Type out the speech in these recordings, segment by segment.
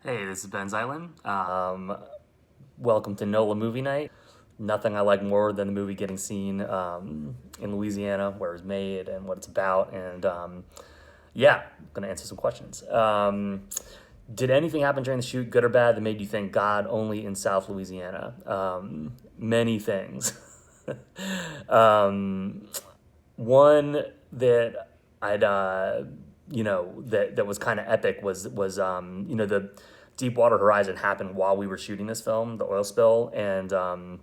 Hey, this is Ben Zeitlin. Welcome to NOLA Movie Night. Nothing I like more than the movie getting seen in Louisiana, where it was made and what it's about. And yeah, I'm going to answer some questions. Did anything happen during the shoot, good or bad, that made you think God only in South Louisiana? Many things. um, One that I'd that was kind of epic was the Deepwater Horizon happened while we were shooting this film, the oil spill, and a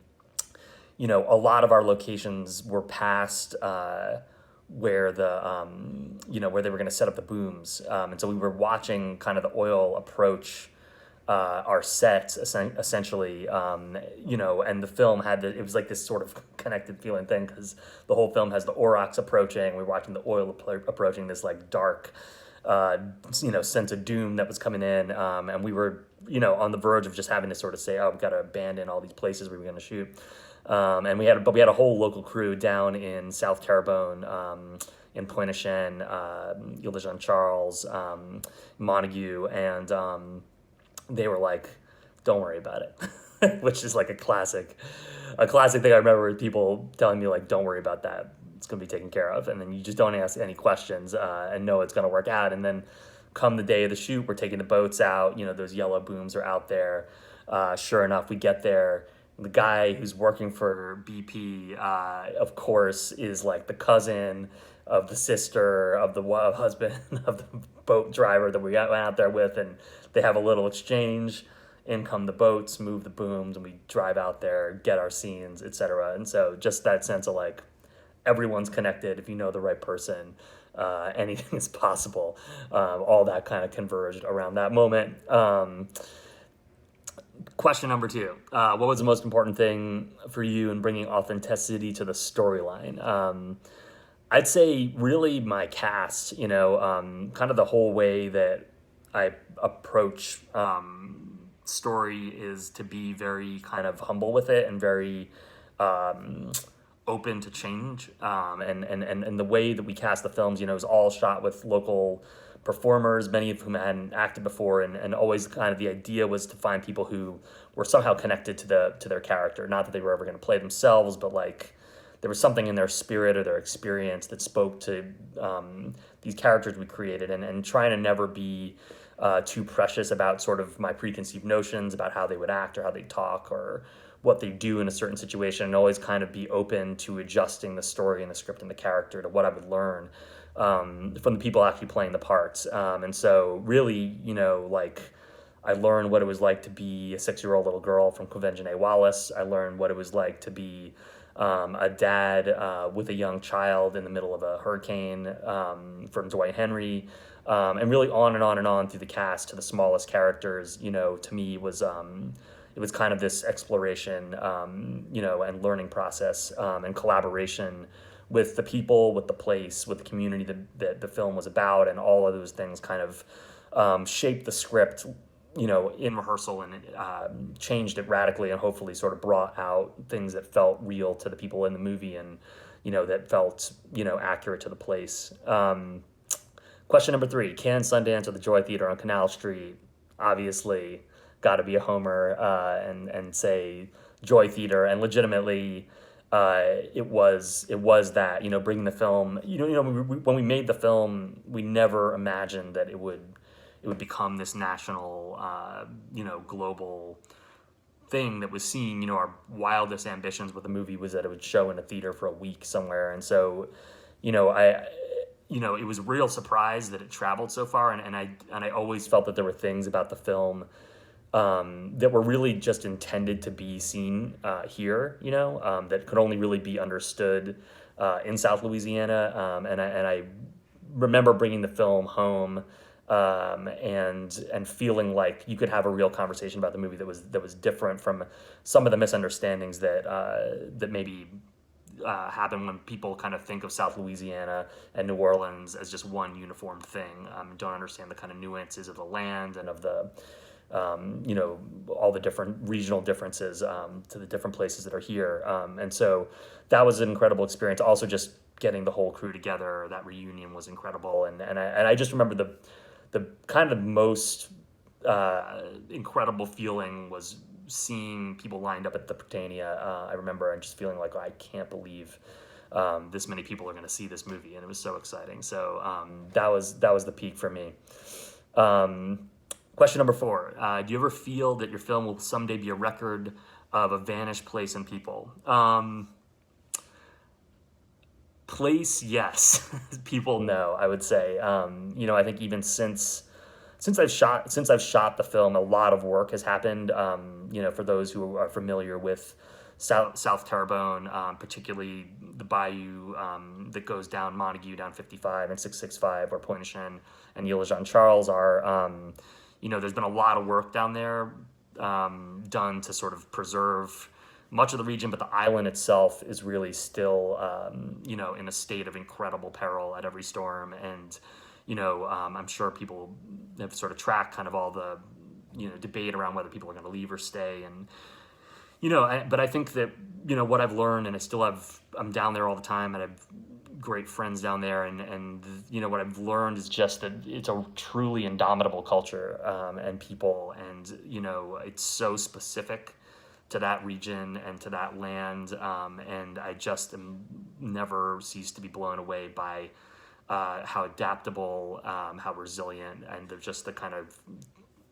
lot of our locations were past where where they were going to set up the booms, and so we were watching kind of the oil approach our sets essentially, and the film it was like this sort of connected feeling thing because the whole film has the aurochs approaching. We're watching the oil approaching this like dark, sense of doom that was coming in, and we were, on the verge of just having to sort of say, oh, we've got to abandon all these places we were going to shoot. And we had a whole local crew down in South Terrebonne, in Pointe aux Chênes, Ile de Jean Charles, Montague, and they were like, "Don't worry about it," which is like a classic thing. I remember people telling me like, "Don't worry about that; it's going to be taken care of," and then you just don't ask any questions and know it's going to work out. And then come the day of the shoot, we're taking the boats out. Those yellow booms are out there. Sure enough, we get there. The guy who's working for BP, of course, is like the cousin of the sister of the husband of the boat driver that we went out there with, and they have a little exchange. In come the boats, move the booms, and we drive out there, get our scenes, etc. And so just that sense of like everyone's connected if you know the right person. Anything is possible. All that kind of converged around that moment. Question number two. What was the most important thing for you in bringing authenticity to the storyline? I'd say really my cast, kind of the whole way that I approach story is to be very kind of humble with it and very open to change. And the way that we cast the films, is all shot with local performers, many of whom hadn't acted before, and always kind of the idea was to find people who were somehow connected to their character. Not that they were ever going to play themselves, but like there was something in their spirit or their experience that spoke to these characters we created, and trying to never be too precious about sort of my preconceived notions about how they would act or how they talk or what they do in a certain situation, and always kind of be open to adjusting the story and the script and the character to what I would learn from the people actually playing the parts. And so really, like I learned what it was like to be a 6-year-old little girl from Quevenjene Wallace. I learned what it was like to be a dad with a young child in the middle of a hurricane from Dwight Henry, and really on and on and on through the cast to the smallest characters. To me was it was kind of this exploration, and learning process and collaboration with the people, with the place, with the community that the film was about, and all of those things kind of shaped the script, in rehearsal, and changed it radically, and hopefully sort of brought out things that felt real to the people in the movie, and that felt accurate to the place. Question number three: Can Sundance or the Joy Theater on Canal Street? Obviously, got to be a homer and say Joy Theater, and legitimately. It was that, bringing the film, when we made the film, we never imagined that it would become this national, global thing that was seen. Our wildest ambitions with the movie was that it would show in a theater for a week somewhere. And so, it was a real surprise that it traveled so far. And I always felt that there were things about the film that were really just intended to be seen here, that could only really be understood in South Louisiana. And I remember bringing the film home, and feeling like you could have a real conversation about the movie that was different from some of the misunderstandings that maybe happen when people kind of think of South Louisiana and New Orleans as just one uniform thing. Don't understand the kind of nuances of the land and of the all the different regional differences to the different places that are here. And so that was an incredible experience. Also, just getting the whole crew together, that reunion was incredible. And I just remember the kind of most incredible feeling was seeing people lined up at the Britannia. I remember and just feeling like, I can't believe this many people are going to see this movie, and it was so exciting. So that was the peak for me. Question number 4: do you ever feel that your film will someday be a record of a vanished place and people? Place, yes. People, no. I would say, I think even since I've shot the film, a lot of work has happened. For those who are familiar with South Terrebonne, particularly the bayou that goes down Montague, down 55 and 665, where Pointe-Noire and Ile Jean Charles are. There's been a lot of work down there done to sort of preserve much of the region, but the island itself is really still, in a state of incredible peril at every storm. And, I'm sure people have sort of tracked kind of all the, debate around whether people are going to leave or stay. And, but I think that, what I've learned, and I'm down there all the time, and I have great friends down there, and what I've learned is just that it's a truly indomitable culture, and people, and, it's so specific to that region and to that land, and I just never cease to be blown away by how adaptable, how resilient, and just the kind of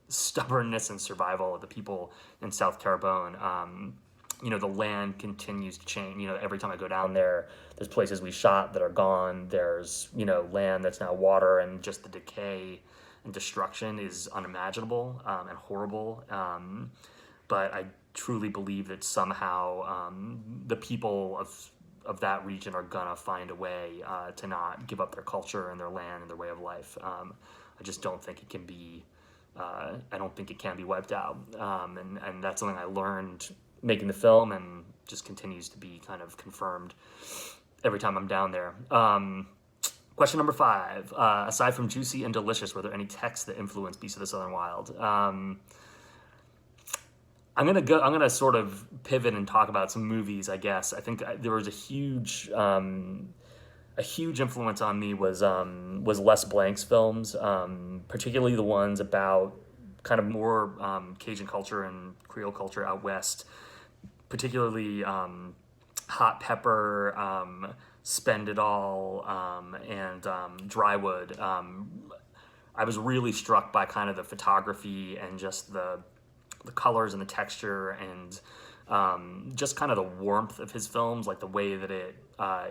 stubbornness and survival of the people in South Terrebonne. The land continues to change. Every time I go down there, there's places we shot that are gone. There's, land that's now water, and just the decay and destruction is unimaginable and horrible. But I truly believe that somehow the people of that region are gonna find a way to not give up their culture and their land and their way of life. I just don't think it can be. I don't think it can be wiped out, and that's something I learned making the film, and just continues to be kind of confirmed every time I'm down there. Question number 5: aside from Juicy and Delicious, were there any texts that influenced Beast of the Southern Wild? I'm gonna sort of pivot and talk about some movies, I guess. I think there was a huge influence on me was Les Blank's films, particularly the ones about kind of more Cajun culture and Creole culture out west, particularly Hot Pepper, Spend It All, and Drywood. I was really struck by kind of the photography and just the colors and the texture, and just kind of the warmth of his films, like the way that it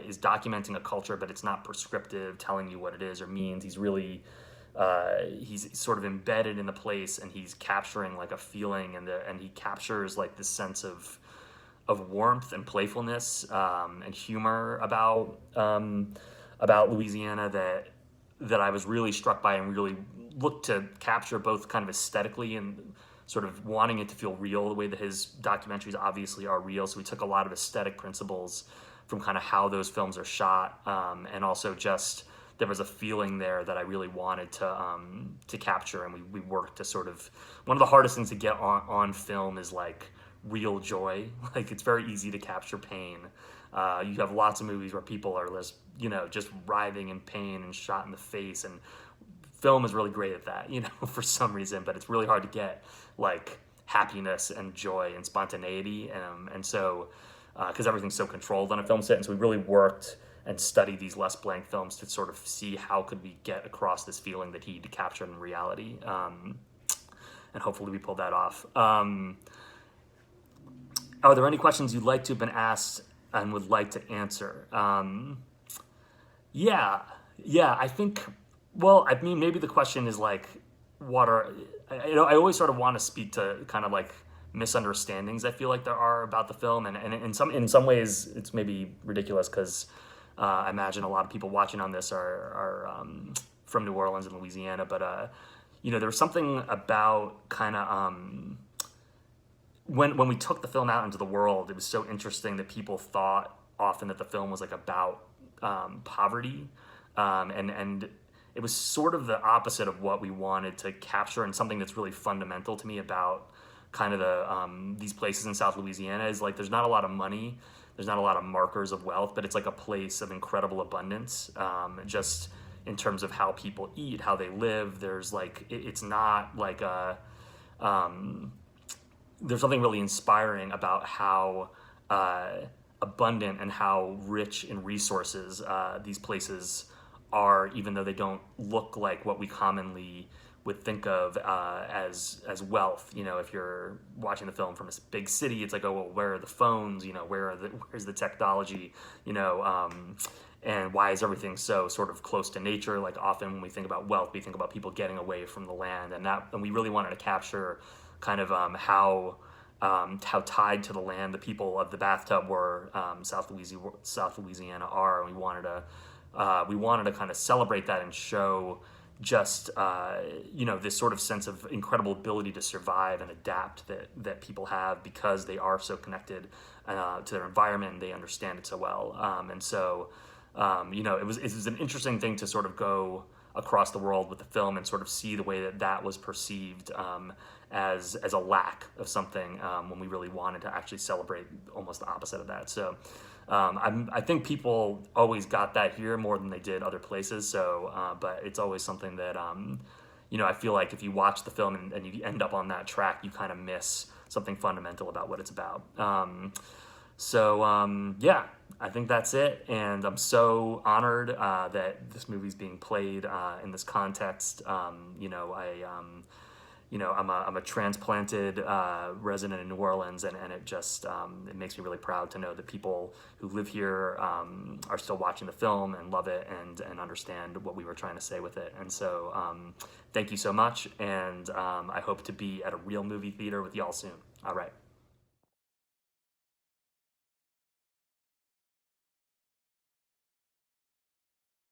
is documenting a culture, but it's not prescriptive, telling you what it is or means. He's really he's sort of embedded in the place, and he's capturing like a feeling, and he captures like this sense of warmth and playfulness and humor about Louisiana that I was really struck by, and really looked to capture both kind of aesthetically and sort of wanting it to feel real, the way that his documentaries obviously are real. So we took a lot of aesthetic principles from kind of how those films are shot, and also just there was a feeling there that I really wanted to capture, and we worked to sort of, one of the hardest things to get on film is like real joy. Like, it's very easy to capture pain. You have lots of movies where people are just writhing in pain and shot in the face, and film is really great at that, for some reason, but it's really hard to get like happiness and joy and spontaneity, and so because everything's so controlled on a film set. And so we really worked and studied these Les Blank films to sort of see how could we get across this feeling that he captured in reality, and hopefully we pulled that off. Are there any questions you'd like to have been asked and would like to answer? Yeah, I think, well, I mean, maybe the question is like, I always sort of want to speak to kind of like misunderstandings I feel like there are about the film, and in some ways it's maybe ridiculous, because I imagine a lot of people watching on this are from New Orleans and Louisiana, but there was something about kind of when we took the film out into the world, it was so interesting that people thought often that the film was like about poverty, and it was sort of the opposite of what we wanted to capture. And something that's really fundamental to me about kind of these places in South Louisiana is like, there's not a lot of money, there's not a lot of markers of wealth, but it's like a place of incredible abundance. Just, in terms of how people eat, how they live. There's like it's not like a there's something really inspiring about how abundant and how rich in resources these places are, even though they don't look like what we commonly would think of as wealth. You know, if you're watching the film from a big city, it's like, oh well, where are the phones? You know, where's the technology? You know, and why is everything so sort of close to nature? Like often when we think about wealth, we think about people getting away from the land, and we really wanted to capture kind of how tied to the land the people of the bathtub were, South Louisiana are, and we wanted to kind of celebrate that and show just you know, this sort of sense of incredible ability to survive and adapt that people have because they are so connected to their environment and they understand it so well. And so you know, it was an interesting thing to sort of go across the world with the film and sort of see the way that was perceived as a lack of something when we really wanted to actually celebrate almost the opposite of that. So I think people always got that here more than they did other places. So, but it's always something that you know, I feel like if you watch the film and you end up on that track, you kind of miss something fundamental about what it's about. So yeah, I think that's it, and I'm so honored that this movie's being played in this context. You know, you know, I'm a transplanted resident in New Orleans, and it just it makes me really proud to know that people who live here are still watching the film and love it and understand what we were trying to say with it. And so thank you so much, and I hope to be at a real movie theater with y'all soon. All right.